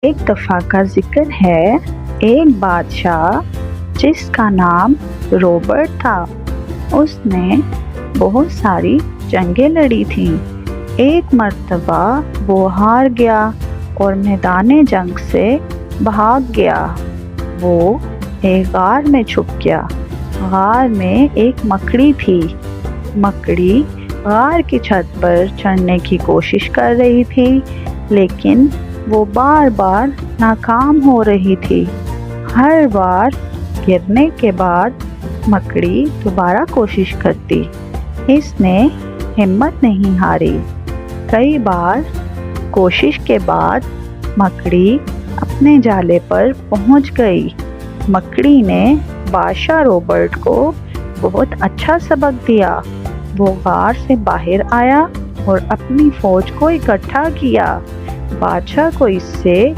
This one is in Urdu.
ایک دفعہ کا ذکر ہے، ایک بادشاہ جس کا نام رابرٹ تھا، اس نے بہت ساری جنگیں لڑی تھیں۔ ایک مرتبہ وہ ہار گیا اور میدان جنگ سے بھاگ گیا۔ وہ ایک غار میں چھپ گیا۔ غار میں ایک مکڑی تھی۔ مکڑی غار کی چھت پر چڑھنے کی کوشش کر رہی تھی، لیکن وہ بار بار ناکام ہو رہی تھی۔ ہر بار گرنے کے بعد مکڑی دوبارہ کوشش کرتی۔ اس نے ہمت نہیں ہاری۔ کئی بار کوشش کے بعد مکڑی اپنے جالے پر پہنچ گئی۔ مکڑی نے بادشاہ رابرٹ کو بہت اچھا سبق دیا۔ وہ غار سے باہر آیا اور اپنی فوج کو اکٹھا کیا۔ بادشاہ کو اس سے